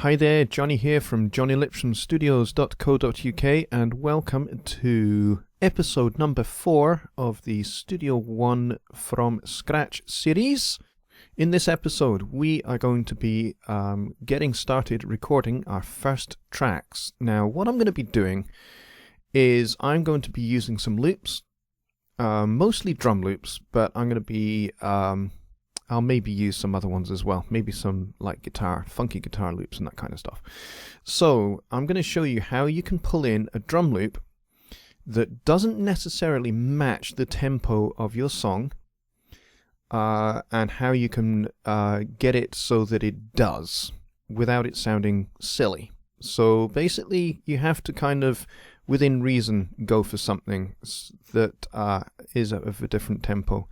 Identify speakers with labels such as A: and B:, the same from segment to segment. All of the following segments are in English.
A: Hi there, Jonny here from JonnyLipshamStudios.co.uk and welcome to episode number 4 of the Studio One from Scratch series. In this episode, we are going to be getting started recording our first tracks. Now, what I'm going to be doing is I'm going to be using some loops, mostly drum loops, but I'm going to be I'll maybe use some other ones as well, maybe some like funky guitar loops and that kind of stuff. So I'm going to show you how you can pull in a drum loop that doesn't necessarily match the tempo of your song, and how you can get it so that it does without it sounding silly. So basically you have to kind of, within reason, go for something that is of a different tempo.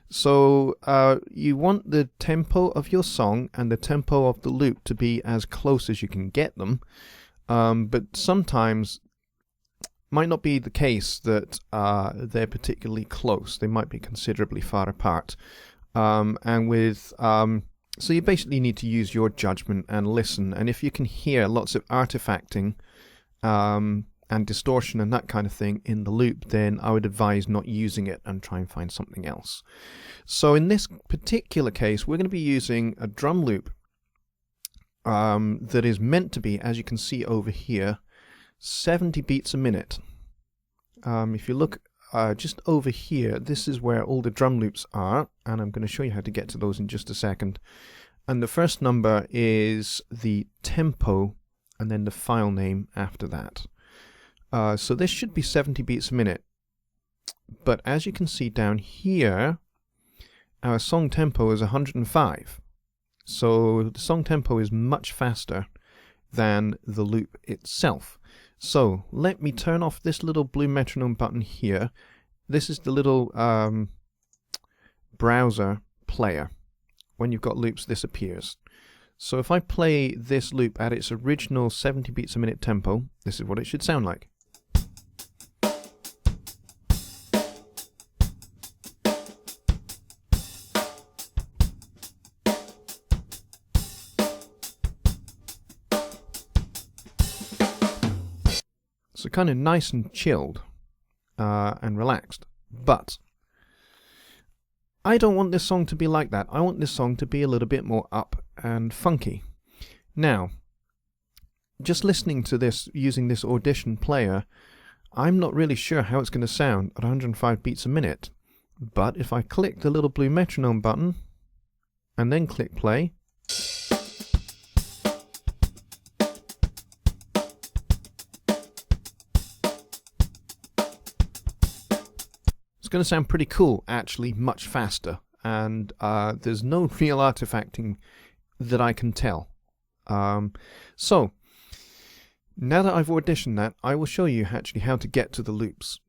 A: So you want the tempo of your song and the tempo of the loop to be as close as you can get them, but sometimes might not be the case that they're particularly close. They might be considerably far apart, so you basically need to use your judgment and listen. And if you can hear lots of artifacting and distortion and that kind of thing in the loop, then I would advise not using it and try and find something else. So in this particular case, we're going to be using a drum loop that is meant to be, as you can see over here, 70 beats a minute. If you look just over here, this is where all the drum loops are, and I'm going to show you how to get to those in just a second. And the first number is the tempo and then the file name after that. So this should be 70 beats a minute, but as you can see down here, our song tempo is 105. So the song tempo is much faster than the loop itself. So let me turn off this little blue metronome button here. This is the little browser player. When you've got loops, this appears. So if I play this loop at its original 70 beats a minute tempo, this is what it should sound like. So kind of nice and chilled and relaxed. But I don't want this song to be like that. I want this song to be a little bit more up and funky. Now, just listening to this using this Audition player, I'm not really sure how it's going to sound at 105 beats a minute. But if I click the little blue metronome button and then click play, it's going to sound pretty cool, actually, much faster, and there's no real artifacting that I can tell. So, now that I've auditioned that, I will show you actually how to get to the loops.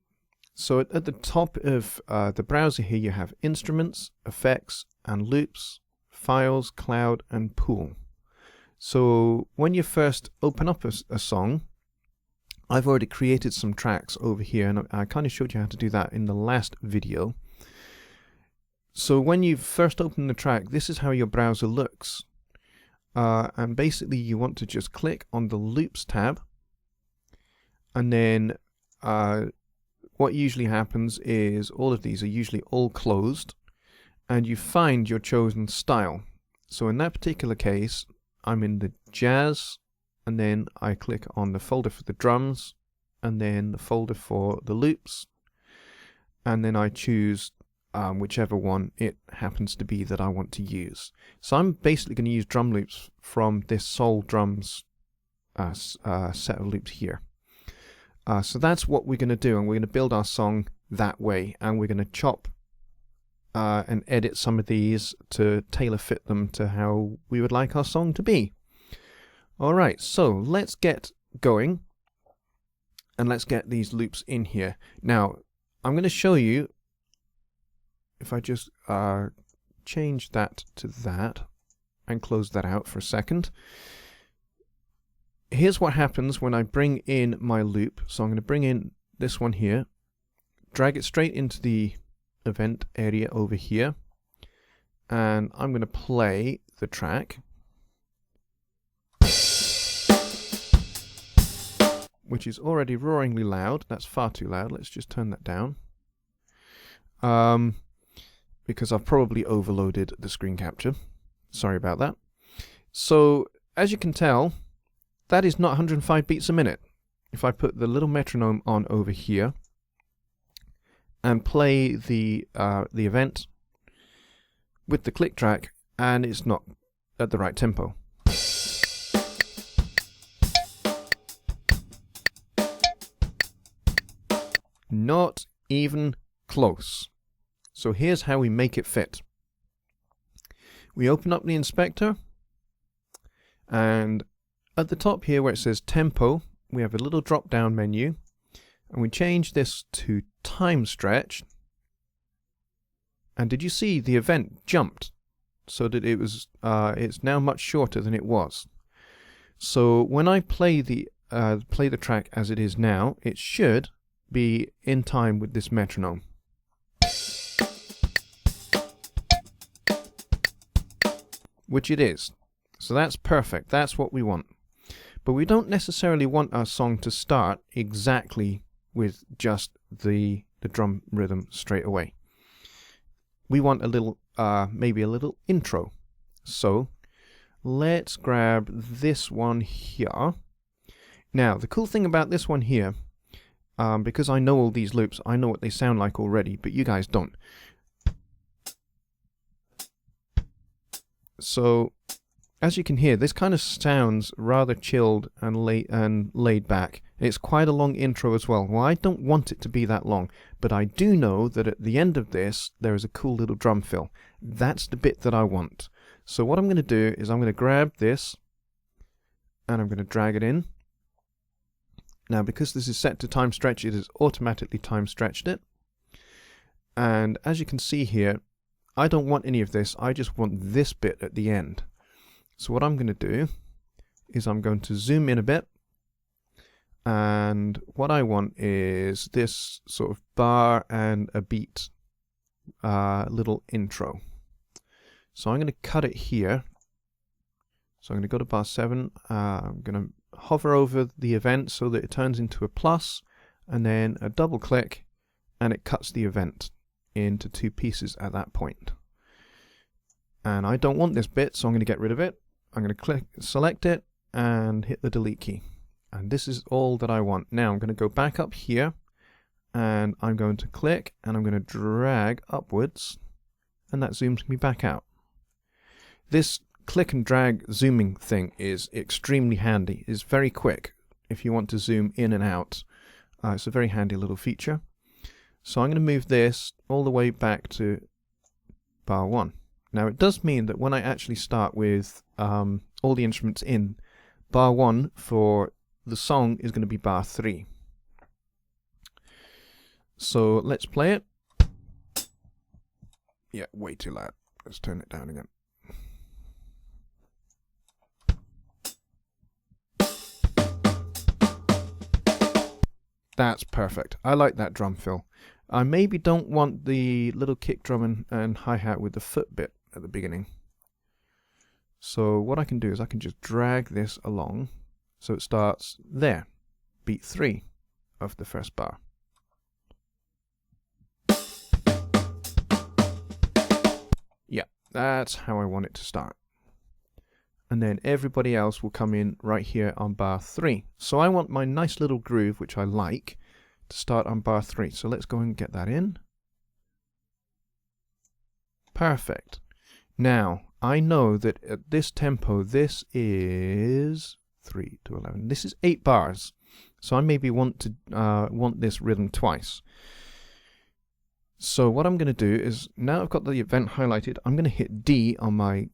A: So at the top of the browser here, you have Instruments, Effects, and Loops, Files, Cloud, and Pool. So when you first open up a song, I've already created some tracks over here, and I kind of showed you how to do that in the last video. So when you first open the track, this is how your browser looks. And basically you want to just click on the Loops tab, and then what usually happens is all of these are usually all closed, and you find your chosen style. So in that particular case, I'm in the jazz, and then I click on the folder for the drums, and then the folder for the loops, and then I choose whichever one it happens to be that I want to use. So I'm basically going to use drum loops from this Soul Drums set of loops here. So that's what we're going to do, and we're going to build our song that way, and we're going to chop and edit some of these to tailor fit them to how we would like our song to be. Alright, so let's get going, and let's get these loops in here. Now, I'm going to show you, if I just change that to that, and close that out for a second. Here's what happens when I bring in my loop. So I'm going to bring in this one here, drag it straight into the event area over here, and I'm going to play the track. which is already roaringly loud. That's far too loud. Let's just turn that down. Because I've probably overloaded the screen capture. Sorry about that. So, as you can tell, that is not 105 beats a minute. If I put the little metronome on over here and play the event with the click track, and it's not at the right tempo. Not even close. So here's how we make it fit. We open up the inspector, and at the top here where it says tempo, we have a little drop down menu, and we change this to time stretch. And did you see the event jumped so that it was it's now much shorter than it was. So when I play the track as it is now, it should be in time with this metronome. Which it is. So that's perfect. That's what we want. But we don't necessarily want our song to start exactly with just the drum rhythm straight away. We want a little, maybe a little intro. So let's grab this one here. Now, the cool thing about this one here, because I know all these loops, I know what they sound like already, but you guys don't. So, as you can hear, this kind of sounds rather chilled and laid back. It's quite a long intro as well. Well, I don't want it to be that long, but I do know that at the end of this, there is a cool little drum fill. That's the bit that I want. So what I'm going to do is I'm going to grab this, and I'm going to drag it in. Now, because this is set to time stretch, it has automatically time stretched it. And as you can see here, I don't want any of this. I just want this bit at the end. So what I'm going to do is I'm going to zoom in a bit. And what I want is this sort of bar and a beat little intro. So I'm going to cut it here. So I'm going to go to bar 7. I'm going to hover over the event so that it turns into a plus, and then a double click, and it cuts the event into 2 pieces at that point. And I don't want this bit, so I'm going to get rid of it. I'm going to select it, and hit the delete key. And this is all that I want. Now I'm going to go back up here, and I'm going to click, and I'm going to drag upwards, and that zooms me back out. This click and drag zooming thing is extremely handy. It's very quick if you want to zoom in and out. It's a very handy little feature. So I'm going to move this all the way back to bar 1. Now it does mean that when I actually start with all the instruments in, bar 1 for the song is going to be bar 3. So let's play it. Yeah, way too loud. Let's turn it down again. That's perfect. I like that drum fill. I maybe don't want the little kick drum and hi-hat with the foot bit at the beginning. So what I can do is I can just drag this along so it starts there, beat 3 of the first bar. Yeah, that's how I want it to start. And then everybody else will come in right here on bar 3. So I want my nice little groove, which I like, to start on bar 3. So let's go and get that in. Perfect. Now, I know that at this tempo, this is 3 to 11. This is 8 bars. So I maybe want this rhythm twice. So what I'm going to do is, now I've got the event highlighted, I'm going to hit D on my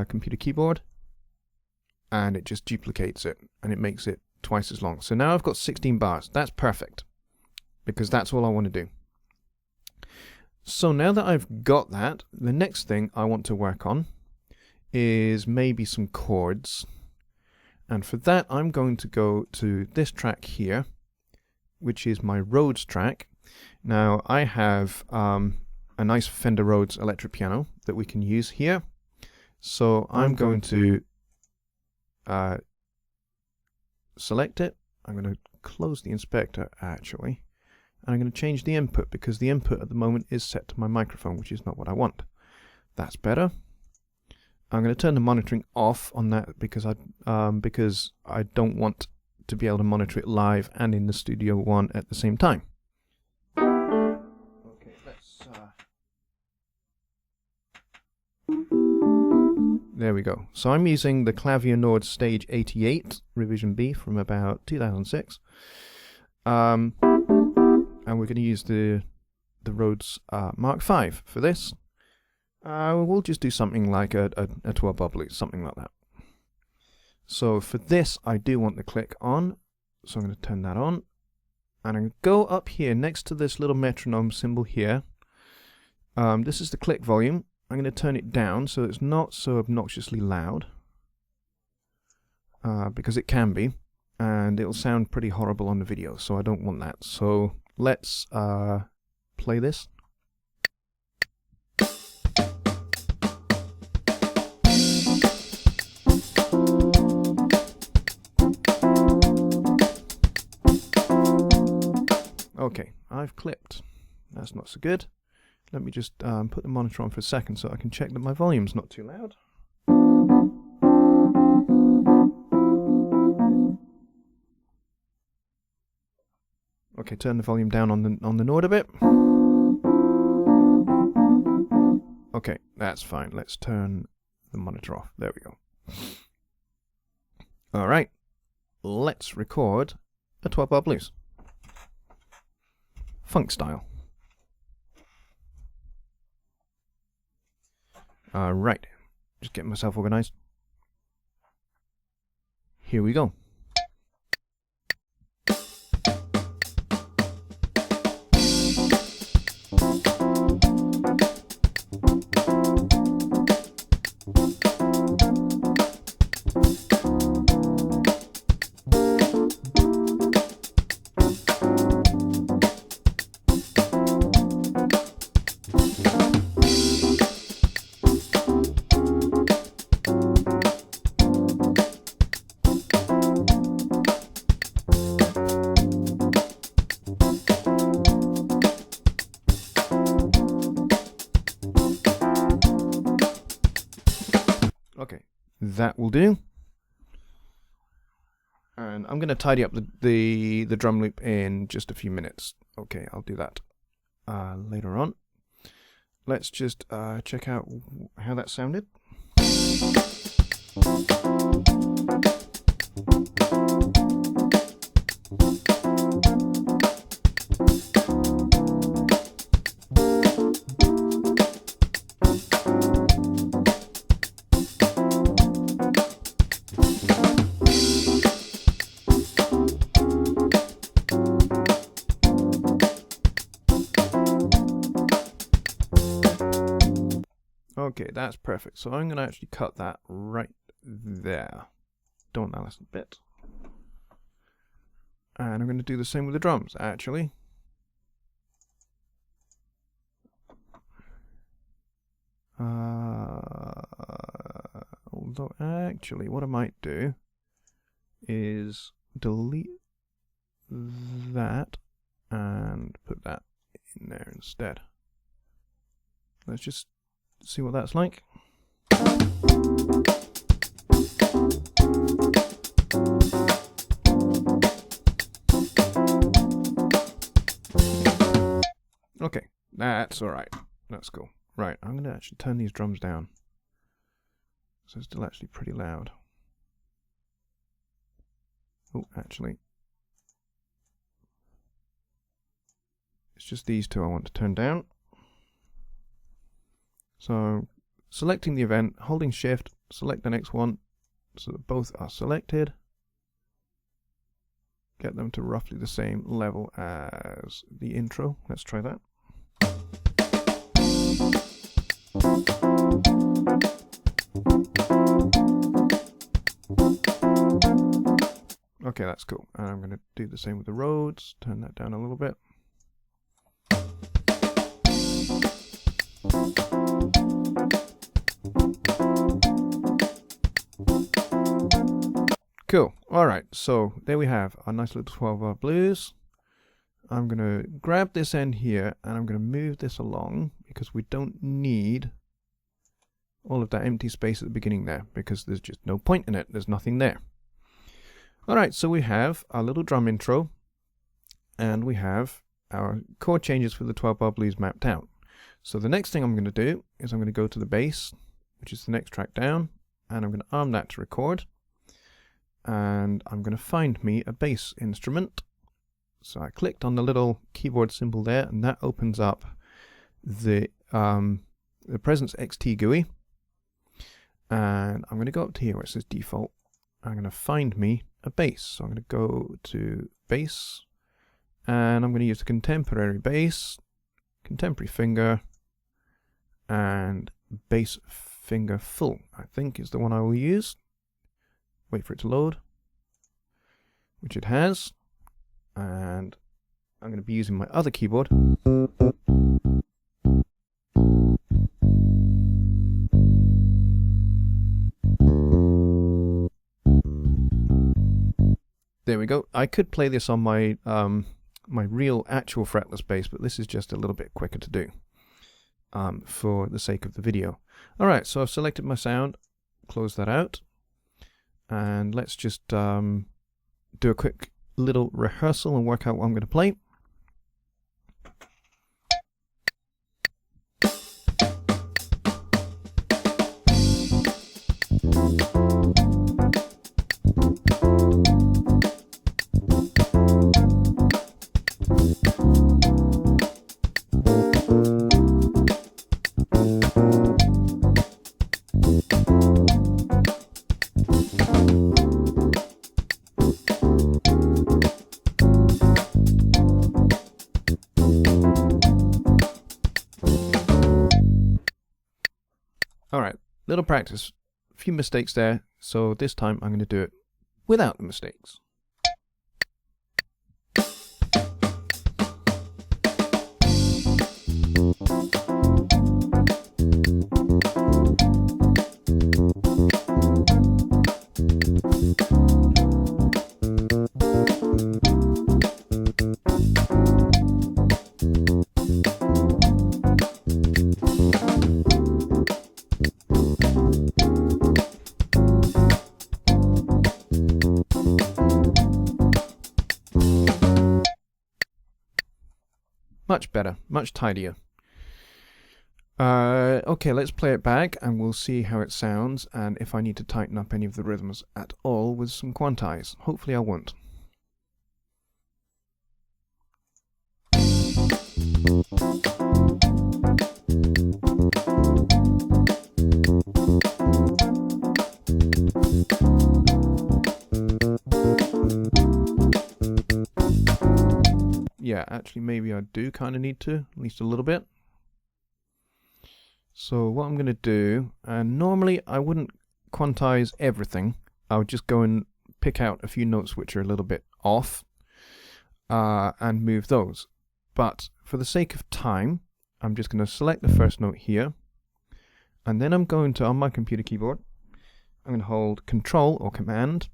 A: computer keyboard, and it just duplicates it, and it makes it twice as long. So now I've got 16 bars. That's perfect, because that's all I want to do. So now that I've got that, the next thing I want to work on is maybe some chords. And for that, I'm going to go to this track here, which is my Rhodes track. Now, I have a nice Fender Rhodes electric piano that we can use here. So I'm going to select it, I'm going to close the inspector actually, and I'm going to change the input because the input at the moment is set to my microphone, which is not what I want. That's better. I'm going to turn the monitoring off on that because I don't want to be able to monitor it live and in the Studio One at the same time. Okay, let's. There we go. So I'm using the Clavier Nord Stage 88 Revision B from about 2006, and we're going to use the Rhodes Mark V for this. We'll just do something like a 12 bubbly, something like that. So for this, I do want the click on, so I'm going to turn that on. And I'm going to go up here next to this little metronome symbol here. This is the click volume. I'm going to turn it down so it's not so obnoxiously loud, because it can be, and it'll sound pretty horrible on the video, so I don't want that. So let's play this. Okay, I've clipped. That's not so good. Let me just put the monitor on for a second so I can check that my volume's not too loud. Okay, turn the volume down on the Nord a bit. Okay, that's fine. Let's turn the monitor off. There we go. All right, let's record a 12-bar blues. Funk style. Right, just getting myself organized. Here we go. Okay, that will do. And I'm going to tidy up the drum loop in just a few minutes. Okay, I'll do that later on. Let's just check out how that sounded. Okay, that's perfect. So I'm going to actually cut that right there. Don't want that last bit. And I'm going to do the same with the drums, actually. Although, actually, what I might do is delete that and put that in there instead. Let's just see what that's like. Okay, that's alright. That's cool. Right, I'm going to actually turn these drums down. So it's still actually pretty loud. Oh, actually. It's just these two I want to turn down. So, selecting the event, holding shift, select the next one so that both are selected. Get them to roughly the same level as the intro. Let's try that. Okay, that's cool. And I'm going to do the same with the Rhodes, turn that down a little bit. Cool. Alright, so there we have our nice little 12-bar blues. I'm going to grab this end here and I'm going to move this along because we don't need all of that empty space at the beginning there because there's just no point in it. There's nothing there. Alright, so we have our little drum intro and we have our chord changes for the 12-bar blues mapped out. So the next thing I'm going to do is I'm going to go to the bass, which is the next track down, and I'm going to arm that to record. And I'm going to find me a bass instrument. So I clicked on the little keyboard symbol there, and that opens up the Presence XT GUI. And I'm going to go up to here where it says default. I'm going to find me a bass. So I'm going to go to bass, and I'm going to use the contemporary bass, contemporary finger, and bass finger full, I think is the one I will use. Wait for it to load, which it has, and I'm going to be using my other keyboard. There we go. I could play this on my my real actual fretless bass, but this is just a little bit quicker to do for the sake of the video. Alright, so I've selected my sound, close that out. And let's just do a quick little rehearsal and work out what I'm going to play. Alright, little practice. A few mistakes there, so this time I'm going to do it without the mistakes. Much better, much tidier. Okay, let's play it back and we'll see how it sounds and if I need to tighten up any of the rhythms at all with some quantize. Hopefully I won't. Yeah, actually maybe I do kind of need to, at least a little bit. So what I'm going to do, and normally I wouldn't quantize everything. I would just go and pick out a few notes which are a little bit off and move those. But for the sake of time, I'm just going to select the first note here. And then I'm going to, on my computer keyboard, I'm going to hold Control or Command,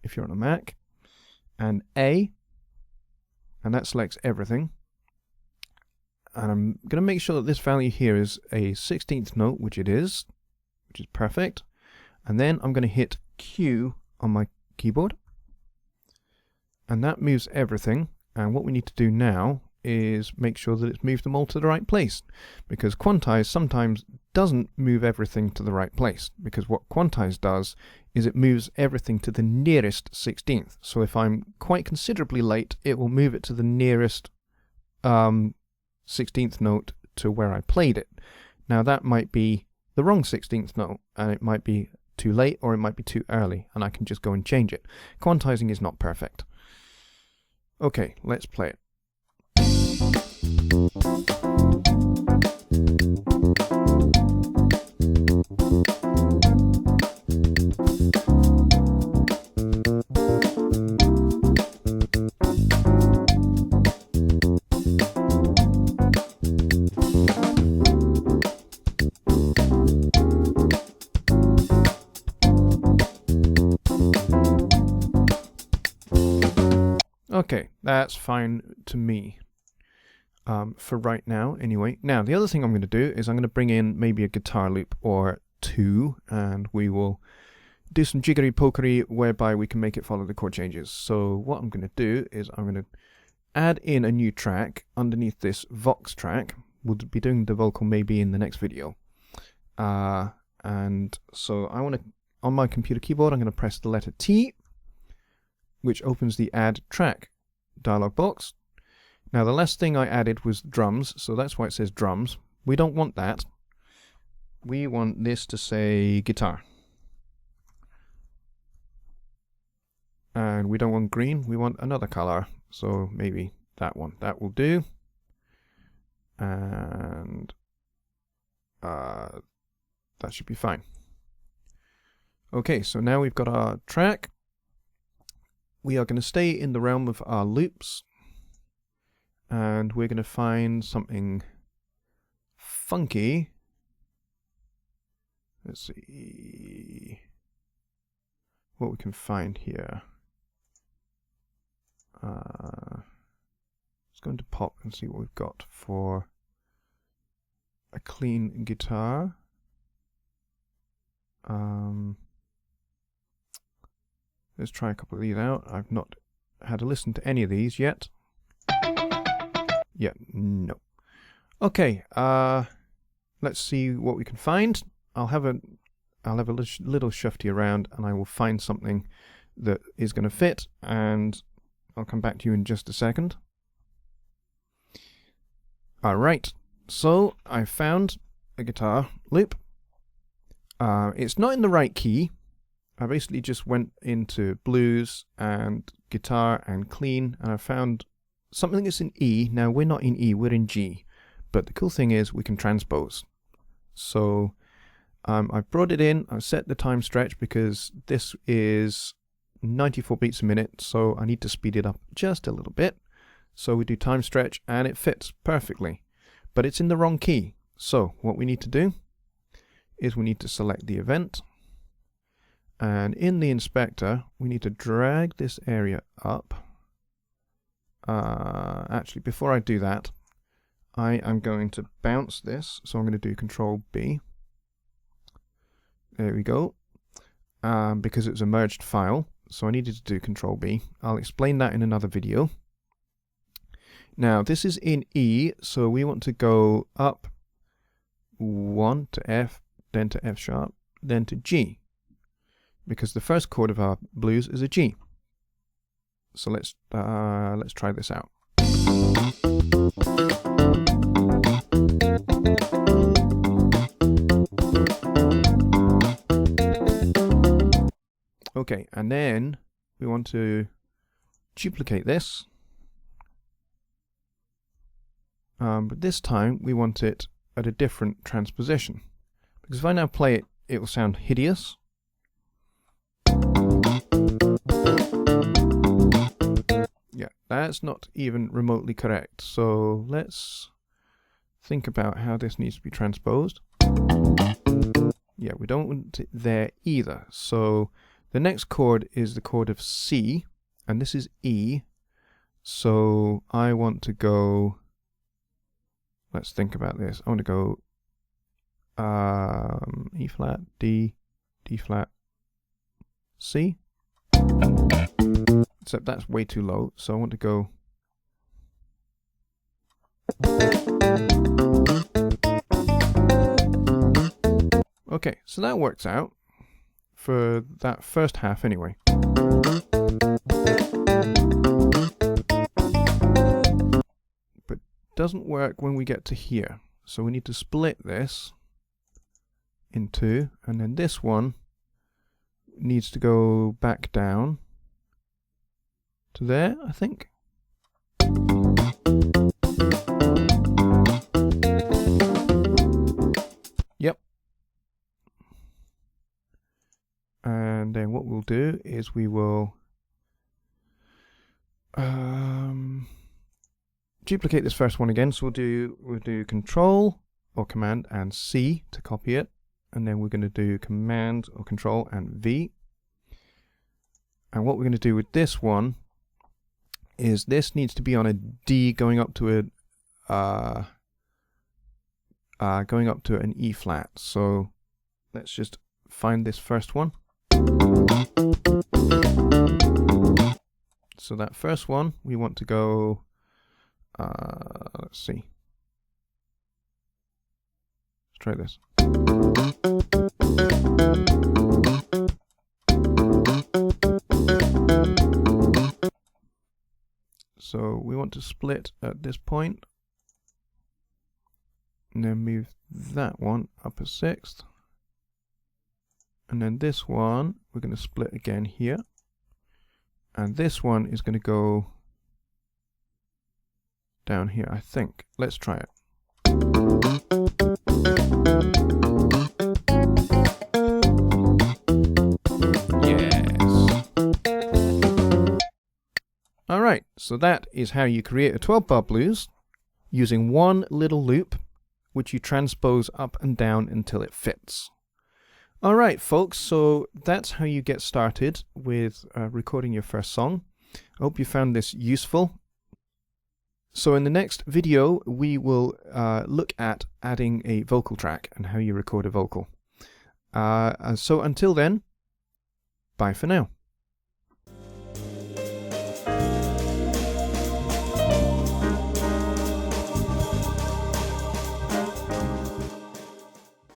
A: if you're on a Mac, and A, and that selects everything. And I'm going to make sure that this value here is a 16th note, which it is, which is perfect. And then I'm going to hit Q on my keyboard. And that moves everything. And what we need to do now is make sure that it's moved them all to the right place. Because Quantize sometimes doesn't move everything to the right place. Because what Quantize does is it moves everything to the nearest 16th. So if I'm quite considerably late, it will move it to the nearest 16th note to where I played it. Now that might be the wrong 16th note, and it might be too late or it might be too early, and I can just go and change it. Quantizing is not perfect. Okay, let's play it. Okay, that's fine to me. For right now, anyway. Now, the other thing I'm going to do is I'm going to bring in maybe a guitar loop or two, and we will do some jiggery-pokery whereby we can make it follow the chord changes. So what I'm going to do is I'm going to add in a new track underneath this Vox track. We'll be doing the vocal maybe in the next video. And so I want to, on my computer keyboard, I'm going to press the letter T, which opens the Add Track dialog box. Now the last thing I added was drums, so that's why it says drums. We don't want that. We want this to say guitar. And we don't want green, we want another color. So maybe that one. That will do. And that should be fine. Okay, so now we've got our track. We are going to stay in the realm of our loops. And we're going to find something funky. Let's see what we can find here. Let's go into pop and see what we've got for a clean guitar. Let's try a couple of these out. I've not had a listen to any of these yet. Yeah, no. Okay, let's see what we can find. I'll have a little shufty around, and I will find something that is going to fit, and I'll come back to you in just a second. Alright, so I found a guitar loop. It's not in the right key. I basically just went into blues and guitar and clean, and I found something that's in E. Now we're not in E, we're in G. But the cool thing is we can transpose. So I've brought it in, I've set the time stretch because this is 94 beats a minute, so I need to speed it up just a little bit. So we do time stretch and it fits perfectly. But it's in the wrong key. So what we need to do is we need to select the event. And in the inspector, we need to drag this area up. Actually, before I do that, I am going to bounce this. So I'm going to do Control B. There we go. Because it's a merged file, so I needed to do Control B. I'll explain that in another video. Now, this is in E, so we want to go up 1 to F, then to F sharp, then to G. Because the first chord of our blues is a G. So let's try this out. Okay, and then we want to duplicate this. But this time we want it at a different transposition. Because if I now play it, it will sound hideous. Yeah, that's not even remotely correct. So let's think about how this needs to be transposed. Yeah, we don't want it there either. So the next chord is the chord of C, and this is E. So I want to go, let's think about this. I want to go E flat, D, D flat, C. Except that's way too low, so I want to go okay, so that works out for that first half anyway. But doesn't work when we get to here. So we need to split this in two, and then this one needs to go back down to there, I think. Yep. And then what we'll do is we will duplicate this first one again. So we'll do Control or Command and C to copy it, and then we're going to do Command or Control and V. And what we're going to do with this one is this needs to be on a D going up to an E flat. So let's just find this first one. So that first one, we want to go, let's see. Let's try this. So we want to split at this point, and then move that one up a sixth. And then this one, we're going to split again here. And this one is going to go down here, I think. Let's try it. Alright, so that is how you create a 12-bar blues using one little loop, which you transpose up and down until it fits. Alright folks, so that's how you get started with recording your first song. I hope you found this useful. So in the next video, we will look at adding a vocal track and how you record a vocal. And so until then, bye for now.